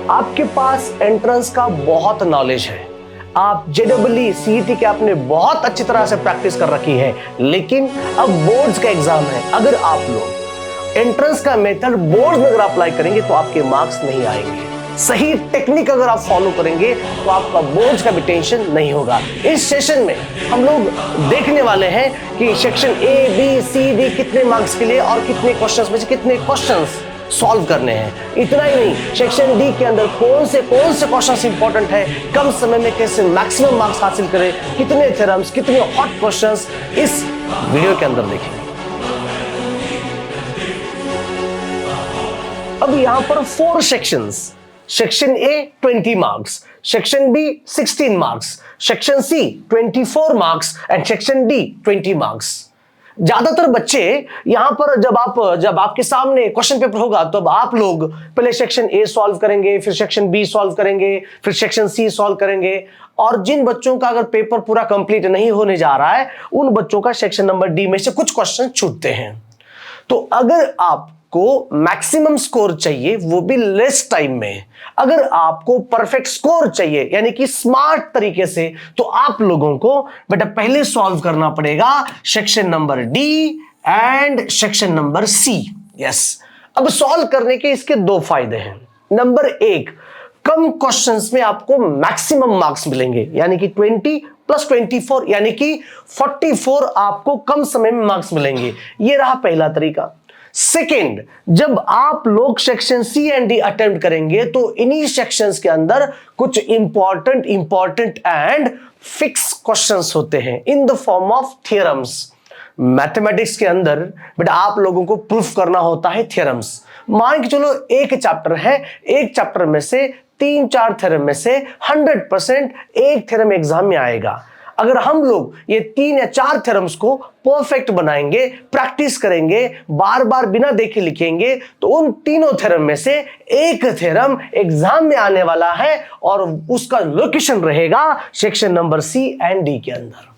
आपके पास एंट्रेंस का बहुत नॉलेज है, आप जेडब्ल्यू सीईटी के आपने बहुत अच्छी तरह से प्रैक्टिस कर रखी है, लेकिन अब बोर्ड्स का एग्जाम है। अगर आप लोग एंट्रेंस का मेथड बोर्ड्स में अगर अप्लाई करेंगे तो आपके मार्क्स नहीं आएंगे। सही टेक्निक अगर आप फॉलो करेंगे तो आपका बोर्ड्स का भी टेंशन नहीं होगा। इस सेशन में हम लोग देखने वाले हैं कि section A B C D कितने मार्क्स के लिए और कितने क्वेश्चंस में से कितने क्वेश्चंस सॉल्व करने हैं। इतना ही नहीं, सेक्शन डी के अंदर कौन से क्वेश्चंस इंपॉर्टेंट है, कम समय में कैसे मैक्सिमम मार्क्स हासिल करें, कितने थ्योरम्स, कितने हॉट क्वेश्चंस इस वीडियो के अंदर देखेंगे। अब यहां पर 4 sections, section A 20 marks, section B 16 marks, section C 24 marks and section D 20 marks. ज्यादातर बच्चे यहां पर जब आपके सामने क्वेश्चन पेपर होगा तो अब आप लोग पहले सेक्शन ए सॉल्व करेंगे, फिर सेक्शन बी सॉल्व करेंगे, फिर सेक्शन सी सॉल्व करेंगे। और जिन बच्चों का अगर पेपर पूरा कंप्लीट नहीं होने जा रहा है, उन बच्चों का सेक्शन नंबर डी में से कुछ क्वेश्चन छूटते हैं। तो अगर आपको मैक्सिमम स्कोर चाहिए, वो भी लेस टाइम में, अगर आपको परफेक्ट स्कोर चाहिए यानी कि स्मार्ट तरीके से, तो आप लोगों को बेटा पहले सॉल्व करना पड़ेगा section number D and section number C. Yes, अब सॉल्व करने के इसके 2 फायदे हैं। नंबर 1, कम क्वेश्चंस में आपको मैक्सिमम मार्क्स मिलेंगे, यानी कि 20 + 24 यानी कि 44 आपको कम समय में मार्क्स मिलेंगे। यह रहा पहला तरीका। सेकेंड, जब आप लोग section C and D attempt करेंगे तो इन्हीं सेक्शंस के अंदर कुछ इंपॉर्टेंट एंड फिक्स क्वेश्चंस होते हैं in the form of theorems. Mathematics के अंदर बेटा आप लोगों को प्रूफ करना होता है थ्योरम्स। मान के चलो एक चैप्टर है, एक चैप्टर में से 3-4 थ्योरम में से 100% एक थ्योरम एग्जाम में आएगा। अगर हम लोग ये 3 या 4 थ्योरम्स को परफेक्ट बनाएंगे, प्रैक्टिस करेंगे, बार बार बिना देखे लिखेंगे, तो उन तीनों थ्योरम में से एक थ्योरम एग्जाम में आने वाला है और उसका लोकेशन रहेगा section number C and D के अंदर।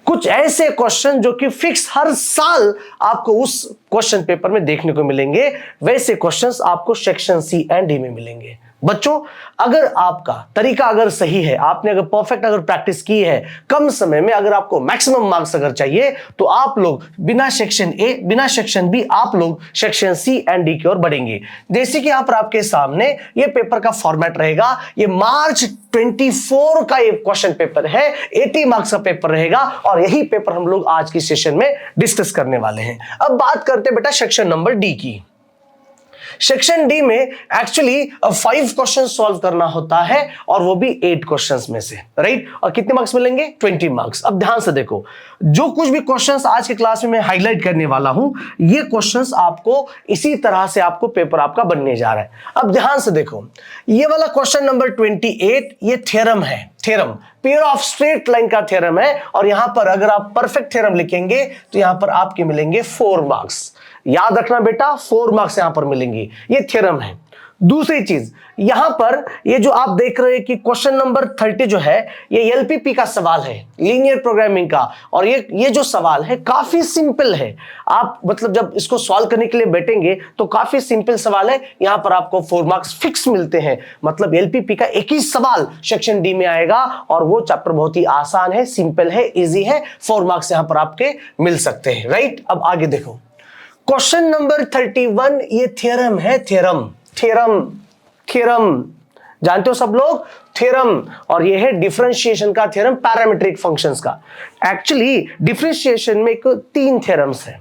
कुछ ऐसे क्वेश्चन जो कि फिक्स हर साल आपको उस क्वेश्चन पेपर में देखने को मिलेंगे, वैसे क्वेश्चंस आपको सेक्शन सी एंड डी में मिलेंगे। बच्चों, अगर आपका तरीका अगर सही है, आपने अगर परफेक्ट अगर प्रैक्टिस की है, कम समय में अगर आपको मैक्सिमम मार्क्स अगर चाहिए, तो आप लोग बिना सेक्शन ए बिना सेक्शन बी आप लोग सेक्शन सी एंड डी की ओर बढ़ेंगे। जैसे कि यहाँ पर आपके सामने ये पेपर का फॉर्मेट रहेगा। ये मार्च 24 का ये क्वेश्चन पेपर है, 80 मार्क्स का पेपर रहेगा और यही पेपर हम लोग आज की सेशन में डिस्कस करने वाले हैं। अब बात करते हैं बेटा सेक्शन नंबर डी की। सेक्शन डी में एक्चुअली 5 क्वेश्चन सॉल्व करना होता है और वो भी 8 क्वेश्चंस में से, राइट। और कितने मार्क्स मिलेंगे? 20 मार्क्स। अब ध्यान से देखो, जो कुछ भी क्वेश्चंस आज के क्लास में मैं हाईलाइट करने वाला हूं, ये क्वेश्चंस आपको इसी तरह से आपको पेपर आपका बनने जा रहा है। अब ध्यान से देखो, ये वाला क्वेश्चन नंबर 28 ये थ्योरम है, theorem pair of straight line का थ्योरम है। और यहां पर अगर आप परफेक्ट थ्योरम लिखेंगे तो यहां पर आपके मिलेंगे 4 मार्क्स। याद रखना बेटा, 4 मार्क्स यहां पर मिलेंगे, ये थ्योरम है। दूसरी चीज, यहां पर ये जो आप देख रहे हैं कि क्वेश्चन नंबर 30 जो है, ये एलपीपी का सवाल है, लीनियर प्रोग्रामिंग का। और ये जो सवाल है काफी सिंपल है। आप मतलब जब इसको सॉल्व करने के लिए बैठेंगे तो काफी सिंपल सवाल है। यहां पर आपको 4 मार्क्स फिक्स मिलते हैं। मतलब एलपीपी का एक ही सवाल सेक्शन डी में आएगा और वो चैप्टर बहुत ही आसान है, सिंपल है, इजी है। 4 मार्क्स यहां पर आपके मिल सकते हैं, राइट। अब आगे देखो, क्वेश्चन नंबर 31 ये थ्योरम है, थ्योरम जानते हो सब लोग, थ्योरम। और ये है डिफरेंशिएशन का थ्योरम, पैरामीट्रिक फंक्शंस का। एक्चुअली डिफरेंशिएशन में 3 थ्योरम्स हैं।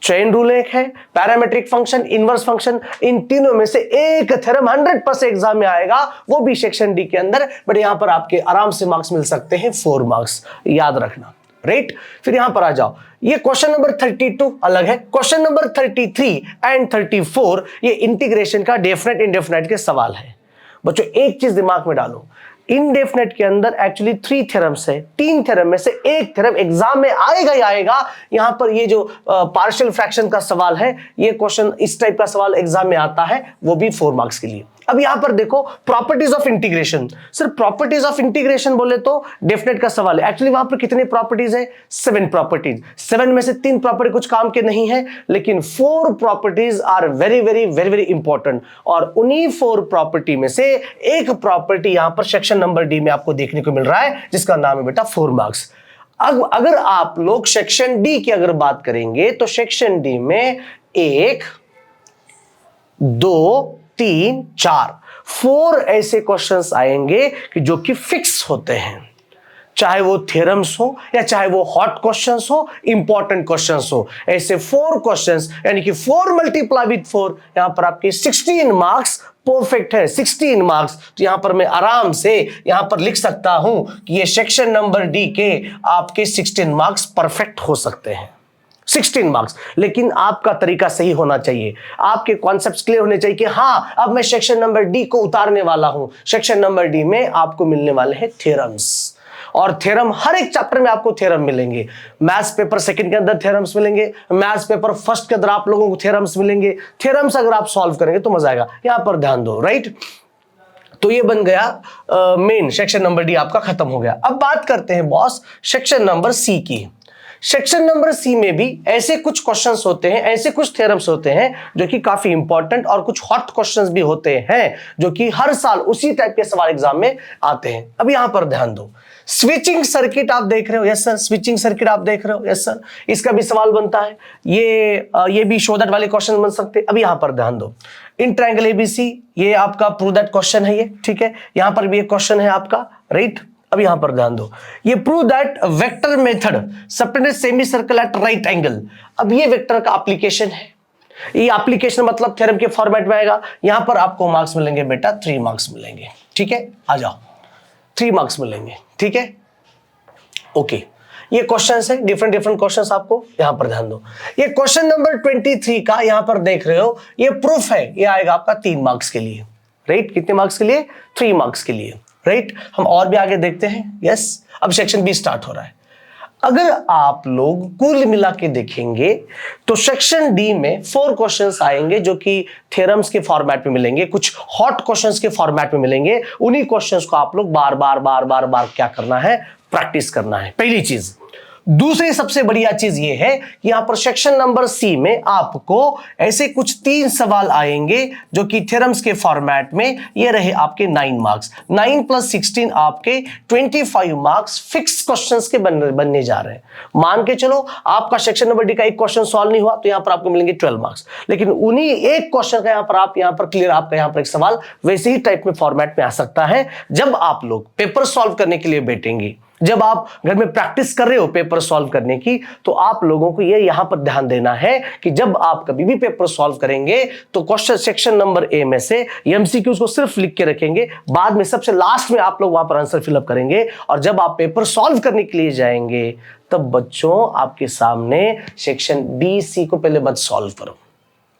चेन रूल एक है, पैरामीट्रिक फंक्शन, इनवर्स फंक्शन। इन तीनों में से एक थ्योरम 100% एग्जाम में आएगा, वो भी सेक्शन डी के अंदर। बट यहां पर आपके आराम से मार्क्स मिल सकते हैं, 4 मार्क्स, याद रखना, राइट। फिर यहां पर आ जाओ, ये क्वेश्चन नंबर 32 अलग है। क्वेश्चन नंबर 33 एंड 34 ये इंटीग्रेशन का डेफिनेट इंडेफिनेट के सवाल है। बच्चों एक चीज दिमाग में डालो, इनडेफिनेट के अंदर एक्चुअली 3 थ्योरम्स है। 3 थ्योरम में से एक थ्योरम एग्जाम में आएगा ही आएगा। यहां पर ये जो पार्शियल फ्रैक्शन का सवाल है, ये क्वेश्चन इस टाइप का सवाल एग्जाम में आता है, वो भी 4 मार्क्स के लिए। अब यहां पर देखो properties of integration. Sir properties of integration बोले तो डेफिनेट का सवाल है। एक्चुअली वहां पर कितने प्रॉपर्टीज है? 7 प्रॉपर्टीज। 7 में से 3 प्रॉपर्टी कुछ काम के नहीं है, लेकिन 4 properties are very very very very important. और उन्हीं 4 प्रॉपर्टी में से एक प्रॉपर्टी यहां पर सेक्शन नंबर डी में आपको देखने को मिल रहा है, जिसका नाम है बेटा 4 मार्क्स। अब अगर आप लोग सेक्शन डी की अगर बात करेंगे तो सेक्शन डी में 1 2 3 4 ऐसे क्वेश्चंस आएंगे कि जो कि फिक्स होते हैं, चाहे वो थ्योरम्स हो या चाहे वो हॉट क्वेश्चंस हो, इंपॉर्टेंट क्वेश्चंस हो। ऐसे 4 क्वेश्चंस यानी कि 4 मल्टीप्लाई विद 4, यहां पर आपके 16 मार्क्स परफेक्ट है। 16 मार्क्स, तो यहां पर मैं आराम से यहां पर लिख सकता हूं कि ये सेक्शन नंबर डी के आपके 16 मार्क्स परफेक्ट हो सकते हैं। 16 मार्क्स, लेकिन आपका तरीका सही होना चाहिए, आपके कॉन्सेप्ट्स क्लियर होने चाहिए कि हाँ अब मैं सेक्शन नंबर डी को उतारने वाला हूं। सेक्शन नंबर डी में आपको मिलने वाले हैं थ्योरम्स, और थ्योरम हर एक चैप्टर में आपको थ्योरम मिलेंगे। मैथ्स पेपर सेकंड के अंदर थ्योरम्स मिलेंगे, मैथ्स पेपर फर्स्ट के अंदर आप लोगों को थ्योरम्स मिलेंगे। थ्योरम्स अगर आप सॉल्व करेंगे तो मजा आएगा, यहां पर ध्यान दो, राइट। तो ये बन गया मेन सेक्शन नंबर डी आपका खत्म हो गया। अब बात करते हैं बॉस सेक्शन नंबर सी की। सेक्शन नंबर सी में भी ऐसे कुछ क्वेश्चंस होते हैं, ऐसे कुछ थ्योरम्स होते हैं जो कि काफी इंपॉर्टेंट, और कुछ हॉट क्वेश्चंस भी होते हैं जो कि हर साल उसी टाइप के सवाल एग्जाम में आते हैं। अब यहां पर ध्यान दो, स्विचिंग सर्किट आप देख रहे हो, यस सर। स्विचिंग सर्किट आप देख रहे हो, यस सर। इसका भी सवाल बनता है, ये भी शो दैट वाले क्वेश्चन बन सकते हैं। अब यहां पर ध्यान दो, इन ट्रायंगल एबीसी, ये आपका प्रूव दैट क्वेश्चन है, ये ठीक है। यहां पर भी एक क्वेश्चन है आपका, राइट। अब यहां पर ध्यान दो, ये prove that vector method subtended semi circle eight right angle. अब ये वेक्टर का एप्लीकेशन है, ये एप्लीकेशन मतलब थ्योरम के फॉर्मेट में आएगा। यहां पर आपको मार्क्स मिलेंगे बेटा 3 मार्क्स मिलेंगे, ठीक है। आ जाओ, 3 मार्क्स मिलेंगे, ठीक है, ओके। ये क्वेश्चंस है, डिफरेंट डिफरेंट क्वेश्चंस आपको यहां पर ध्यान दो। ये क्वेश्चन नंबर 23 का यहां पर देख रहे हो, ये प्रूफ है, ये आएगा आपका 3 मार्क्स के लिए, राइट। कितने मार्क्स के लिए? 3 मार्क्स के लिए, राइट। हम और भी आगे देखते हैं, यस। अब सेक्शन बी स्टार्ट हो रहा है। अगर आप लोग कुल मिला के देखेंगे तो सेक्शन डी में 4 क्वेश्चंस आएंगे जो कि थ्योरम्स के फॉर्मेट में मिलेंगे, कुछ हॉट क्वेश्चंस के फॉर्मेट में मिलेंगे। उन्हीं क्वेश्चंस को आप लोग बार बार बार बार बार क्या करना है? प्रैक्टिस करना है, पहली चीज। दूसरी सबसे बढ़िया चीज ये है कि यहां पर सेक्शन नंबर सी में आपको ऐसे कुछ 3 सवाल आएंगे जो कि थ्योरम्स के फॉर्मेट में, ये रहे आपके 9 मार्क्स। 9 + 16 आपके 25 मार्क्स फिक्स क्वेश्चंस के बनने जा रहे हैं। मान के चलो आपका सेक्शन नंबर डी का एक क्वेश्चन सॉल्व नहीं हुआ तो यहां पर आपको मिलेंगे 12 मार्क्स, लेकिन उन्हीं एक क्वेश्चन का यहां पर क्लियर, आपका यहां पर एक सवाल वैसे ही टाइप में फॉर्मेट में आ सकता है। जब आप लोग पेपर सॉल्व करने के लिए बैठेंगे, जब आप घर में प्रैक्टिस कर रहे हो पेपर सॉल्व करने की, तो आप लोगों को ये यहां पर ध्यान देना है कि जब आप कभी भी पेपर सॉल्व करेंगे तो क्वेश्चन सेक्शन नंबर ए में से एमसीक्यूज को सिर्फ लिख के रखेंगे, बाद में सबसे लास्ट में आप लोग वहां पर आंसर फिलअप करेंगे। और जब आप पेपर सॉल्व करने के लिए जाएंगे तब बच्चों आपके सामने सेक्शन बी सी को पहले मत सॉल्व करो,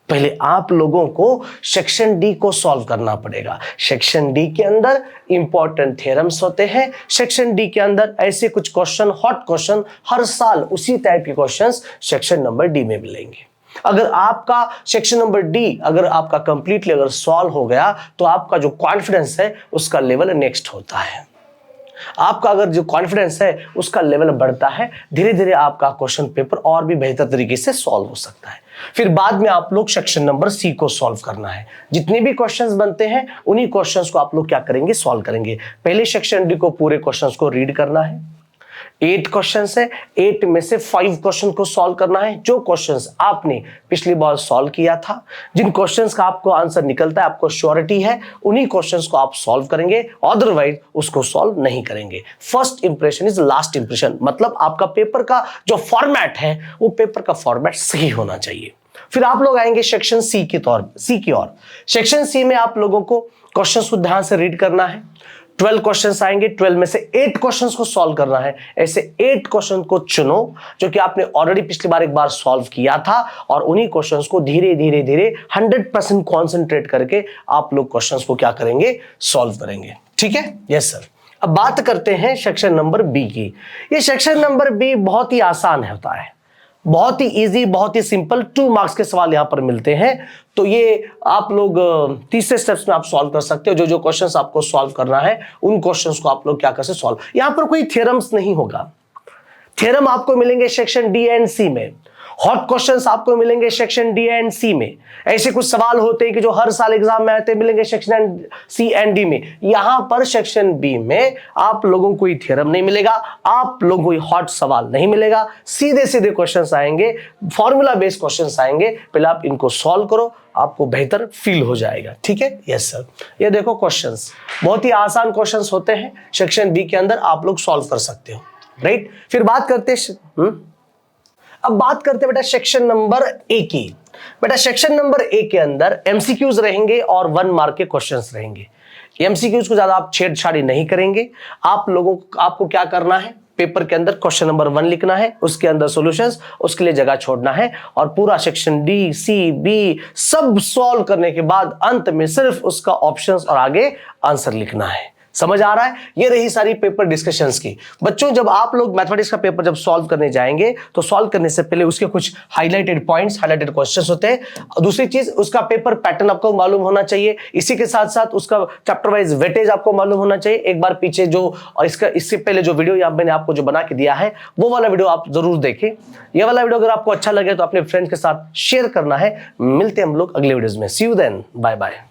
पहले आप लोगों को सेक्शन डी को सॉल्व करना पड़ेगा। सेक्शन डी के अंदर इंपॉर्टेंट थ्योरम्स होते हैं, सेक्शन डी के अंदर ऐसे कुछ क्वेश्चन, हॉट क्वेश्चन, हर साल उसी टाइप के क्वेश्चंस सेक्शन नंबर डी में मिलेंगे। अगर आपका सेक्शन नंबर डी अगर आपका कंप्लीटली अगर सॉल्व हो गया तो आपका जो कॉन्फिडेंस है उसका लेवल नेक्स्ट होता है। आपका अगर जो कॉन्फिडेंस है उसका लेवल बढ़ता है, धीरे धीरे आपका क्वेश्चन पेपर और भी बेहतर तरीके से सॉल्व हो सकता है। फिर बाद में आप लोग सेक्शन नंबर सी को सॉल्व करना है। जितने भी क्वेश्चंस बनते हैं उन्हीं क्वेश्चंस को आप लोग क्या करेंगे? सॉल्व करेंगे। पहले सेक्शन डी को पूरे क्वेश्चंस को रीड करना है। 8 क्वेश्चंस है, 8 में से 5 क्वेश्चन को सॉल्व करना है। जो क्वेश्चंस आपने पिछली बार सॉल्व किया था, जिन क्वेश्चंस का आपको आंसर निकलता है, आपको श्योरिटी है, उन्हीं क्वेश्चंस को आप सॉल्व करेंगे, अदरवाइज उसको सॉल्व नहीं करेंगे। First impression is last impression, मतलब आपका पेपर का जो फॉर्मेट है वो पेपर का फॉर्मेट सही होना चाहिए। फिर आप लोग आएंगे सेक्शन सी की ओर। सेक्शन सी में आप लोगों को क्वेश्चंस को ध्यान से रीड करना है। 12 क्वेश्चंस आएंगे, 12 में से 8 क्वेश्चंस को सॉल्व करना है। ऐसे 8 क्वेश्चन को चुनो जो कि आपने ऑलरेडी पिछली बार एक बार सॉल्व किया था, और उन्हीं क्वेश्चंस को धीरे धीरे धीरे 100% कॉन्सेंट्रेट करके आप लोग क्वेश्चंस को क्या करेंगे? सॉल्व करेंगे। ठीक है, यस सर। अब बात करते हैं सेक्शन नंबर बी की। ये सेक्शन नंबर बी बहुत ही आसान होता है, बहुत ही इजी, बहुत ही सिंपल 2 मार्क्स के सवाल यहां पर मिलते हैं। तो ये आप लोग तीसरे स्टेप्स में आप सॉल्व कर सकते हो। जो जो क्वेश्चंस आपको सॉल्व करना है उन क्वेश्चंस को आप लोग क्या कर सकते सॉल्व। यहां पर कोई थ्योरम्स नहीं होगा। थ्योरम आपको मिलेंगे सेक्शन डी एंड सी में, हॉट क्वेश्चंस आपको मिलेंगे सेक्शन डी एंड सी में। ऐसे कुछ सवाल होते हैं कि जो हर साल एग्जाम में आते हैं, मिलेंगे सेक्शन सी एंड डी में। यहां पर सेक्शन बी में आप लोगों को कोई थ्योरम नहीं मिलेगा, आप लोगों को हॉट सवाल नहीं मिलेगा, सीधे सीधे क्वेश्चंस आएंगे, फॉर्मूला बेस्ड क्वेश्चंस आएंगे। पहले आप इनको सॉल्व करो, आपको बेहतर फील हो जाएगा। ठीक है, यस सर। ये देखो क्वेश्चंस बहुत ही आसान क्वेश्चंस होते हैं, सेक्शन बी के अंदर आप लोग सॉल्व कर सकते हो, राइट। फिर बात करते अब बात करते बेटा सेक्शन नंबर ए की। बेटा सेक्शन नंबर ए के अंदर एमसीक्यूज रहेंगे और 1 मार्क के क्वेश्चंस रहेंगे। एमसीक्यूज को ज्यादा आप छेड़छाड़ी नहीं करेंगे। आपको क्या करना है, पेपर के अंदर क्वेश्चन नंबर 1 लिखना है, उसके अंदर सॉल्यूशंस, उसके लिए जगह छोड़ना है, और पूरा सेक्शन डी सी बी सब सॉल्व करने के बाद अंत में सिर्फ उसका ऑप्शंस और आगे आंसर लिखना है। समझ आ रहा है? ये रही सारी पेपर डिस्कशंस की। बच्चों जब आप लोग मैथमेटिक्स का पेपर जब सॉल्व करने जाएंगे तो सॉल्व करने से पहले उसके कुछ हाइलाइटेड पॉइंट्स, हाइलाइटेड क्वेश्चंस होते हैं। दूसरी चीज, उसका पेपर पैटर्न आपको मालूम होना चाहिए। इसी के साथ साथ उसका चैप्टर वाइज वेटेज आपको मालूम होना चाहिए। एक बार पीछे जो और इससे पहले जो वीडियो मैंने आपको जो बना के दिया है वो वाला वीडियो आप जरूर देखें। ये वाला वीडियो अगर आपको अच्छा लगे तो अपने फ्रेंड्स के साथ शेयर करना है। मिलते हैं हम लोग अगले वीडियोज में। सी यू देन, बाय बाय।